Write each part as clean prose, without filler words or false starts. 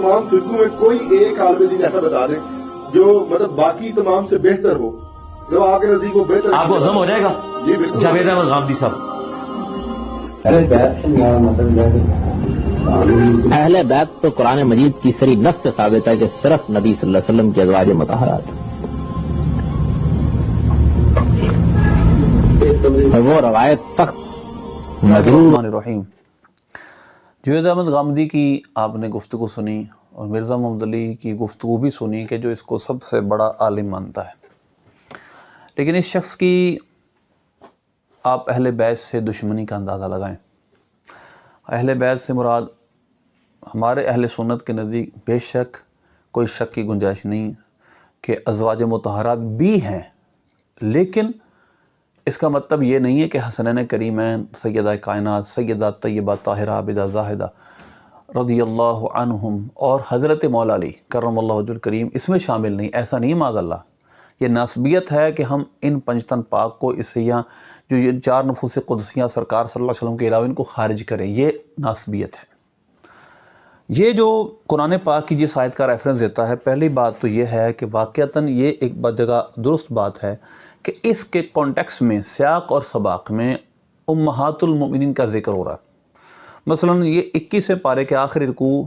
تمام فرقوں میں کوئی ایک عالم دین ایسا بتا دیں جو مطلب باقی تمام سے بہتر ہو، جو آپ کے نزدیک وہ بہتر آپ کو ہضم ہو جائے گا؟ جی بالکل. جاوید احمد غامدی صاحب. اہل بیت تو قرآن مجید کی صریح نص سے ثابت ہے کہ صرف نبی صلی اللہ علیہ وسلم کے ازواج مطہرات، وہ روایت سخت مجروح. الرحمن الرحیم. جاوید احمد غامدی کی آپ نے گفتگو سنی اور مرزا محمد علی کی گفتگو بھی سنی کہ جو اس کو سب سے بڑا عالم مانتا ہے، لیکن اس شخص کی آپ اہل بیت سے دشمنی کا اندازہ لگائیں. اہل بیت سے مراد ہمارے اہل سنت کے نزدیک بے شک کوئی شک کی گنجائش نہیں کہ ازواج مطہرات بھی ہیں، لیکن اس کا مطلب یہ نہیں ہے کہ حسنین کریمین سیدہ کائنات سیدہ طیبہ طاہرہ عابدہ زاہدہ رضی اللہ عنہم اور حضرت مولا علی کرم اللہ وجہ الکریم اس میں شامل نہیں. ایسا نہیں معاذ اللہ. یہ ناسبیت ہے کہ ہم ان پنجتن پاک کو اس سے یا جو یہ چار نفوس قدسیاں سرکار صلی اللہ علیہ وسلم کے علاوہ ان کو خارج کریں، یہ ناسبیت ہے. یہ جو قرآن پاک کی جس آیت کا ریفرنس دیتا ہے، پہلی بات تو یہ ہے کہ واقعتاً یہ ایک جگہ درست بات ہے کہ اس کے کانٹیکس میں سیاق اور سباق میں امہات المؤمنین کا ذکر ہو رہا ہے. مثلا یہ 21 پارے کے آخری رکوع،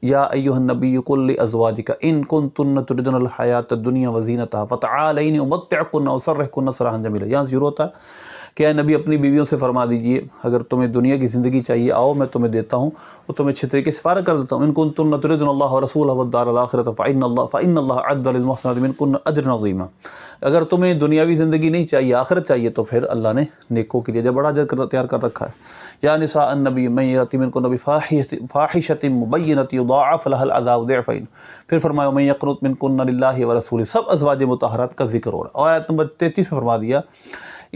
یا ایھا النبی قل لازواجک ان کنتن تردن الحیات الدنیا وزینتها فتعالین امتعکن واسرحکن سراحا جمیلا. یہاں ضرور ہوتا ہے کہ اے نبی اپنی بیویوں سے فرما دیجئے اگر تمہیں دنیا کی زندگی چاہیے آؤ میں تمہیں دیتا ہوں اور تمہیں اچھے طریقے سے فارغ کر دیتا ہوں. ان کنتن تردن اللہ ورسولہ والدار الآخرۃ فإن اللہ اعد للمحسنات منکن اجرا عظیما. اگر تمہیں دنیاوی زندگی نہیں چاہیے آخرت چاہیے تو پھر اللہ نے نیکوں کے لیے جو بڑا اجر تیار کر رکھا ہے. یا نساء النبی من یأتی منکن بفاحشۃ مبینۃ یضاعف لها العذاب ضعفین. پھر فرمایا من یقنط منکن للہ ورسولہ. سب ازواج مطہرات کا ذکر ہو رہا ہے. اور آیت نمبر 33 میں فرما دیا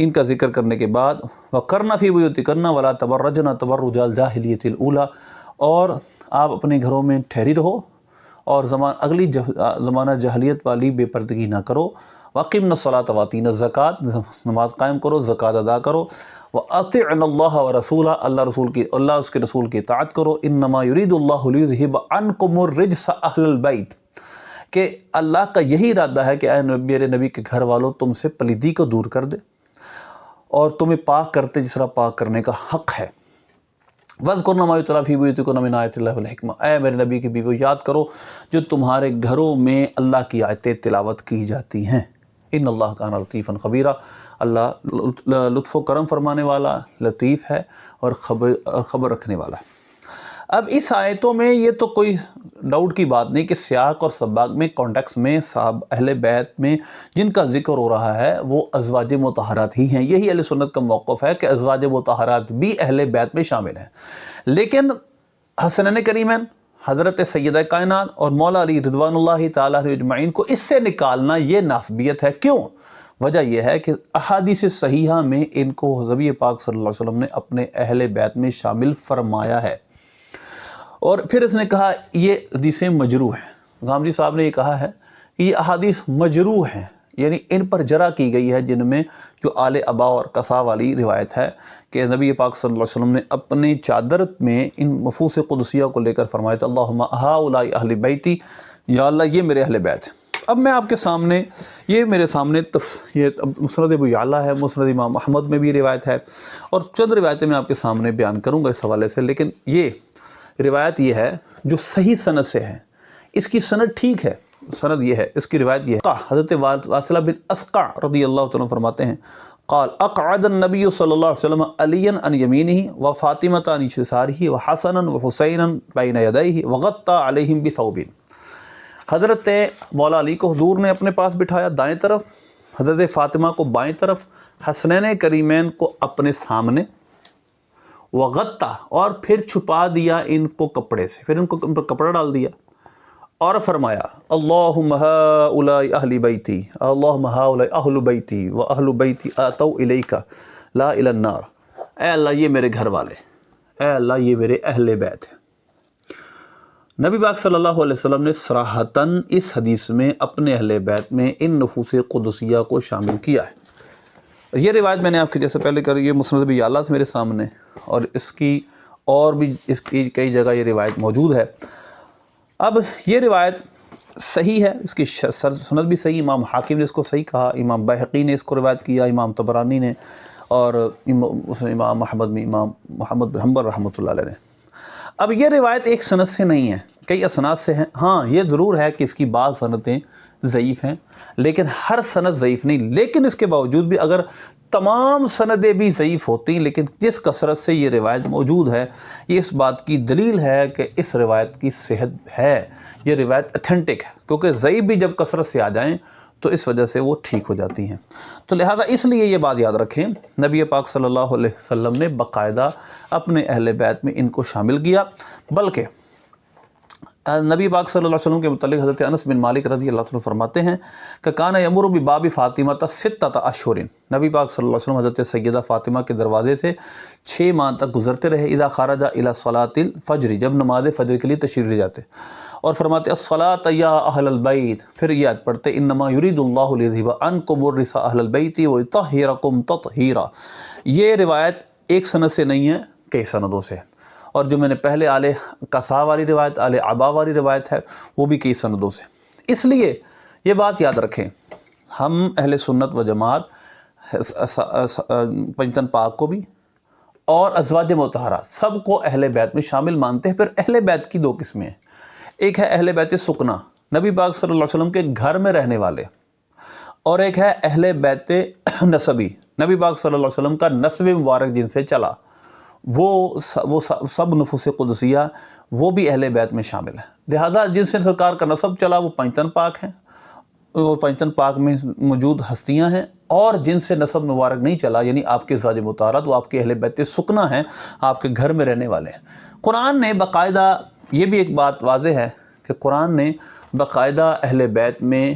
ان کا ذکر کرنے کے بعد وَقَرْنَ فِي بُيُوتِكُنَّ وَلَا تَبَرَّجْنَ تَبَرُّجَ الْجَاهِلِيَّةِ الْأُولَىٰ. اور آپ اپنے گھروں میں ٹھہری رہو اور اگلی زمانہ جاہلیت والی بے پردگی نہ کرو. وَأَقِمْنَ الصَّلَاةَ وَآتِينَ الزَّكَاةَ. نماز قائم کرو، زکوٰۃ ادا کرو. وَأَطِعْنَ اللَّهَ وَرَسُولَهُ. اللہ اس کے رسول کی اطاعت کرو. إِنَّمَا يُرِيدُ اللَّهُ لِيُذْهِبَ عَنْكُمُ الرِّجْسَ أَهْلَ الْبَيْتِ. کہ اللہ کا یہی ارادہ ہے کہ اے میرے نبی کے گھر والوں تم سے پلیدی کو دور کر دے اور تمہیں پاک کرتے جس طرح پاک کرنے کا حق ہے. وَاذْكُرْنَ مَا يُتْلَىٰ فِي بُيُوتِكُنَّ مِنْ آیَاتِ اللَّهِ وَالْحِکْمَةِ. اے میرے نبی کی بیویوں یاد کرو جو تمہارے گھروں میں اللہ کی آیتیں تلاوت کی جاتی ہیں. ان اللہ کان لطیفا خبیرا. اللہ لطف و کرم فرمانے والا لطیف ہے اور خبر رکھنے والا ہے. اب اس آیتوں میں یہ تو کوئی ڈاؤٹ کی بات نہیں کہ سیاق اور سباق میں کانٹیکس میں صاحب اہل بیت میں جن کا ذکر ہو رہا ہے وہ ازواج مطہرات ہی ہیں. یہی اہل سنت کا موقف ہے کہ ازواج مطہرات بھی اہل بیت میں شامل ہیں. لیکن حسنین کریمین حضرت سیدہ کائنات اور مولا علی رضوان اللہ تعالیٰ علیہ اجمعین کو اس سے نکالنا یہ ناسبیت ہے. کیوں؟ وجہ یہ ہے کہ احادیث صحیحہ میں ان کو نبی پاک صلی اللہ علیہ وسلم نے اپنے اہل بیت میں شامل فرمایا ہے. اور پھر اس نے کہا یہ حدیثیں مجروح ہیں. غامدی صاحب نے یہ کہا ہے کہ یہ احادیث مجروح ہیں، یعنی ان پر جرح کی گئی ہے، جن میں جو آل ابا اور قصا والی روایت ہے کہ نبی پاک صلی اللہ علیہ وسلم نے اپنی چادر میں ان نفوس قدسیہ کو لے کر فرمایا تھا اللہم ہؤلاء اہل بیتی، یا اللہ یہ میرے اہل بیت ہیں. اب میں آپ کے سامنے یہ میرے سامنے یہ مسند ابو یعلا ہے، مسند امام احمد میں بھی روایت ہے اور چند روایتیں میں آپ کے سامنے بیان کروں گا اس حوالے سے. لیکن یہ روایت یہ ہے جو صحیح سند سے ہے، اس کی سند ٹھیک ہے. سند یہ ہے، اس کی روایت یہ ہے. حضرت واصلہ بن اسقع رضی اللہ تعالیٰ فرماتے ہیں قال اقعد النبی صلی اللہ علیہ وسلم علی عن یمینہ وفاطمۃ عن یسارہ وحسنا وحسینا بین یدیہ وغطى علیہم بثوب. حضرت مولا علی کو حضور نے اپنے پاس بٹھایا دائیں طرف، حضرت فاطمہ کو بائیں طرف، حسنین کریمین کو اپنے سامنے، وغطا اور پھر چھپا دیا ان کو کپڑے سے، پھر ان کو کپڑا ڈال دیا اور فرمایا اللہم ہؤلاء اہل بیتی، اللہم ہؤلاء اہل بیتی و اہل بیتی آتوا الیک لا الی النار. اے اللہ یہ میرے گھر والے، اے اللہ یہ میرے اہل بیت ہیں. نبی پاک صلی اللہ علیہ وسلم نے صراحتاً اس حدیث میں اپنے اہل بیت میں ان نفوس قدسیہ کو شامل کیا ہے. یہ روایت میں نے آپ کے جیسے پہلے کری، یہ مسند ابی یعلا میرے سامنے، اور اس کی اور بھی اس کی کئی جگہ یہ روایت موجود ہے. اب یہ روایت صحیح ہے، اس کی سند بھی صحیح، امام حاکم نے اس کو صحیح کہا، امام بہقی نے اس کو روایت کیا، امام طبرانی نے، اور امام محمد بن حنبل رحمۃ اللہ علیہ نے۔ اب یہ روایت ایک سند سے نہیں ہے، کئی اسناد سے ہیں۔ ہاں یہ ضرور ہے کہ اس کی بعض سندیں ضعیف ہیں، لیکن ہر سند ضعیف نہیں، لیکن اس کے باوجود بھی اگر تمام سندیں بھی ضعیف ہوتی، لیکن جس کثرت سے یہ روایت موجود ہے، یہ اس بات کی دلیل ہے کہ اس روایت کی صحت ہے، یہ روایت اتھینٹک ہے، کیونکہ ضعیف بھی جب کثرت سے آ جائیں تو اس وجہ سے وہ ٹھیک ہو جاتی ہیں۔ تو لہذا اس لیے یہ بات یاد رکھیں، نبی پاک صلی اللہ علیہ وسلم نے باقاعدہ اپنے اہل بیت میں ان کو شامل کیا، بلکہ نبی پاک صلی اللہ علیہ وسلم کے متعلق حضرت انس بن مالک رضی اللہ عنہ فرماتے ہیں کہ کان یمر بباب فاطمہ ستۃ اشہر، نبی پاک صلی اللہ علیہ وسلم حضرت سیدہ فاطمہ کے دروازے سے 6 ماہ تک گزرتے رہے، اذا خرج الی صلاۃ الفجر، جب نماز فجر کے لیے تشریف لے جاتے، اور فرماتے الصلاۃ یا اہل البیت، پھر یہ آیت پڑھتے انما یرید اللہ لیذھب عنکم الرجس اہل البیت ویطہرکم تطہیرا۔ یہ روایت ایک سند سے نہیں ہے، کئی سندوں سے، اور جو میں نے پہلے آل قصا والی روایت، آل عبا والی روایت ہے، وہ بھی کئی سندوں سے۔ اس لیے یہ بات یاد رکھیں، ہم اہل سنت و جماعت پنجتن پاک کو بھی اور ازواج مطہرات سب کو اہل بیت میں شامل مانتے ہیں۔ پھر اہل بیت کی 2 قسمیں ہیں، ایک ہے اہل بیت سکنا، نبی پاک صلی اللہ علیہ وسلم کے گھر میں رہنے والے، اور ایک ہے اہل بیت نسبی، نبی پاک صلی اللہ علیہ وسلم کا نسب مبارک جن سے چلا، وہ سب نفوس قدسیہ وہ بھی اہل بیت میں شامل ہے۔ لہذا جن سے سرکار کا نسب چلا وہ پنجتن پاک ہیں، وہ پنجتن پاک میں موجود ہستیاں ہیں، اور جن سے نسب مبارک نہیں چلا یعنی آپ کے ازواج مطہرات، وہ آپ کے اہل بیت سکنا ہیں، آپ کے گھر میں رہنے والے ہیں۔ قرآن نے باقاعدہ، یہ بھی ایک بات واضح ہے کہ قرآن نے باقاعدہ اہل بیت میں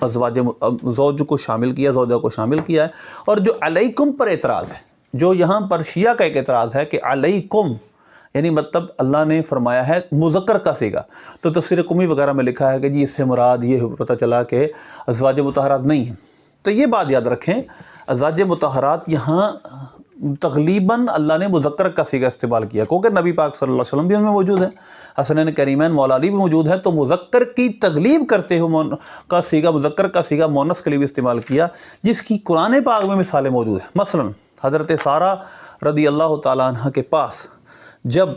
زوج کو شامل کیا، زوجہ کو شامل کیا ہے، اور جو علیکم پر اعتراض ہے، جو یہاں پر شیعہ کا ایک اعتراض ہے کہ علیکم یعنی مطلب اللہ نے فرمایا ہے مذکر کا صیغہ، تو تفسیر قمی وغیرہ میں لکھا ہے کہ جی اس سے مراد یہ پتہ چلا کہ ازواج مطہرات نہیں ہیں۔ تو یہ بات یاد رکھیں، ازواج مطہرات یہاں تغلیباً اللہ نے مذکر کا صیغہ استعمال کیا، کیونکہ نبی پاک صلی اللہ علیہ وسلم بھی ان میں موجود ہے، حسنین کریمین مولا علی بھی موجود ہے، تو مذکر کی تغلیب کرتے ہوئے کا صیغہ، مذکر کا صیغہ مؤنث کے لیے بھی استعمال کیا، جس کی قرآن پاک میں مثالیں موجود ہیں۔ مثلا حضرت سارہ رضی اللہ تعالیٰ عنہ کے پاس جب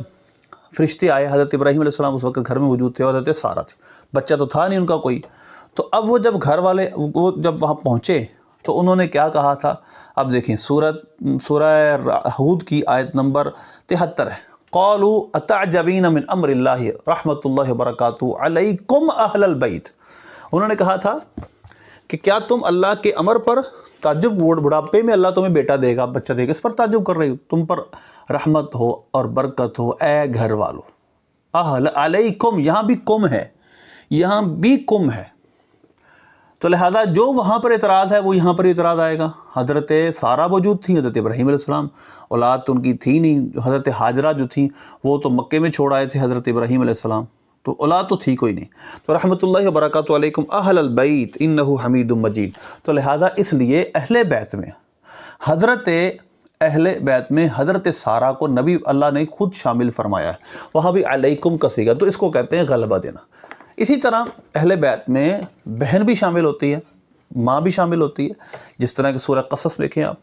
فرشتے آئے، حضرت ابراہیم علیہ السلام اس وقت گھر میں موجود تھے، اور حضرت سارہ تھی، بچہ تو تھا نہیں ان کا کوئی، تو اب وہ جب گھر والے وہ جب وہاں پہنچے تو انہوں نے کیا کہا تھا، اب دیکھیں سورہ ہود کی آیت نمبر 73 ہے، قالوا اتعجبین من امر اللہ رحمۃ اللہ وبرکاتہ علیکم اہل البیت، انہوں نے کہا تھا کہ کیا تم اللہ کے امر پر تعجب، بڑھاپے میں اللہ تمہیں بیٹا دے گا، بچہ دے گا، اس پر تعجب کر رہی ہو، تم پر رحمت ہو اور برکت ہو اے گھر والو، اہل علیکم، یہاں بھی کم ہے، یہاں بھی کم ہے، تو لہذا جو وہاں پر اعتراض ہے وہ یہاں پر اعتراض آئے گا۔ حضرت سارہ موجود تھی، حضرت ابراہیم علیہ السلام، اولاد تو ان کی تھی نہیں، حضرت ہاجرہ جو تھیں وہ تو مکے میں چھوڑ آئے تھے حضرت ابراہیم علیہ السلام، تو اولاد تو تھی کوئی نہیں، تو رحمۃ اللہ وبرکاتہ علیکم اہل البیت انہ حمید مجید، تو لہذا اس لیے اہل بیت میں حضرت سارہ کو نبی اللہ نے خود شامل فرمایا ہے، وہاں بھی علیکم کا صیغہ، تو اس کو کہتے ہیں غلبہ دینا۔ اسی طرح اہل بیت میں بہن بھی شامل ہوتی ہے، ماں بھی شامل ہوتی ہے، جس طرح کہ سورہ قصص دیکھیں آپ،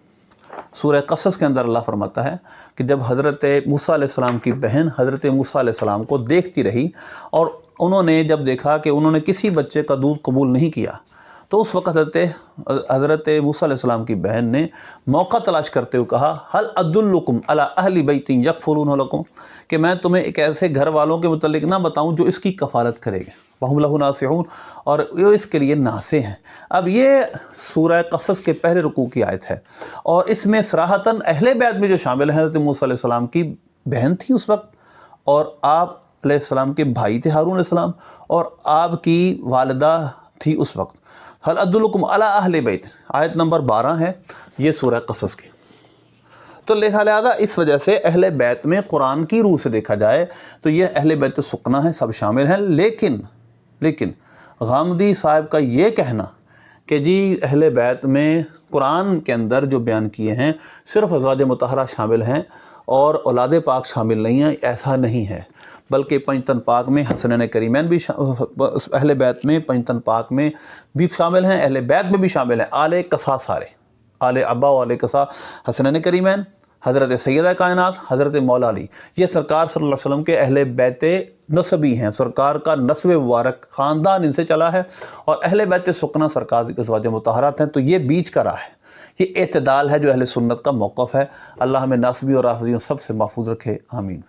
سورہ قصص کے اندر اللہ فرماتا ہے کہ جب حضرت موسیٰ علیہ السلام کی بہن حضرت موسیٰ علیہ السلام کو دیکھتی رہی، اور انہوں نے جب دیکھا کہ انہوں نے کسی بچے کا دودھ قبول نہیں کیا، تو اس وقت حضرت موسیٰ علیہ السلام کی بہن نے موقع تلاش کرتے ہوئے کہا هل ادلکم علی اہل بیت یکفلونہ لکم، کہ میں تمہیں ایک ایسے گھر والوں کے متعلق نہ بتاؤں جو اس کی کفالت کرے گا، وہم لہ ناصحون، اور یہ اس کے لیے ناصح ہیں۔ اب یہ سورہ قصص کے پہلے رکوع کی آیت ہے، اور اس میں صراحتاً اہل بیت میں جو شامل ہیں حضرت موسیٰ علیہ السلام کی بہن تھی اس وقت، اور آپ علیہ السلام کے بھائی تھے ہارون علیہ السلام، اور آپ کی والدہ تھی اس وقت۔ هل ادلکم علی اہل بیت آیت نمبر 12 ہے یہ سورہ قصص کی۔ تو لہذا اس وجہ سے اہل بیت میں قرآن کی روح سے دیکھا جائے تو یہ اہل بیت سکنا ہے، سب شامل ہیں، لیکن غامدی صاحب کا یہ کہنا کہ جی اہل بیت میں قرآن کے اندر جو بیان کیے ہیں صرف ازواج مطہرہ شامل ہیں اور اولاد پاک شامل نہیں ہیں، ایسا نہیں ہے، بلکہ پنجتن پاک میں حسنین کریمین بھی اہل بیت میں پنجتن پاک میں بھی شامل ہیں، اہل بیت میں بھی شامل ہیں، آل قصا سارے، آل ابا و آل قصا حسنین کریمین، حضرت سیدہ کائنات حضرت مولا علی، یہ سرکار صلی اللہ علیہ وسلم کے اہل بیت نسبی ہیں، سرکار کا نسب مبارک خاندان ان سے چلا ہے، اور اہل بیت سکنہ سرکار کی ازواج مطہرات ہیں۔ تو یہ بیچ کا راہ ہے، یہ اعتدال ہے جو اہل سنت کا موقف ہے۔ اللہ ہمیں ناسبی اور رافضیوں سب سے محفوظ رکھے، آمین۔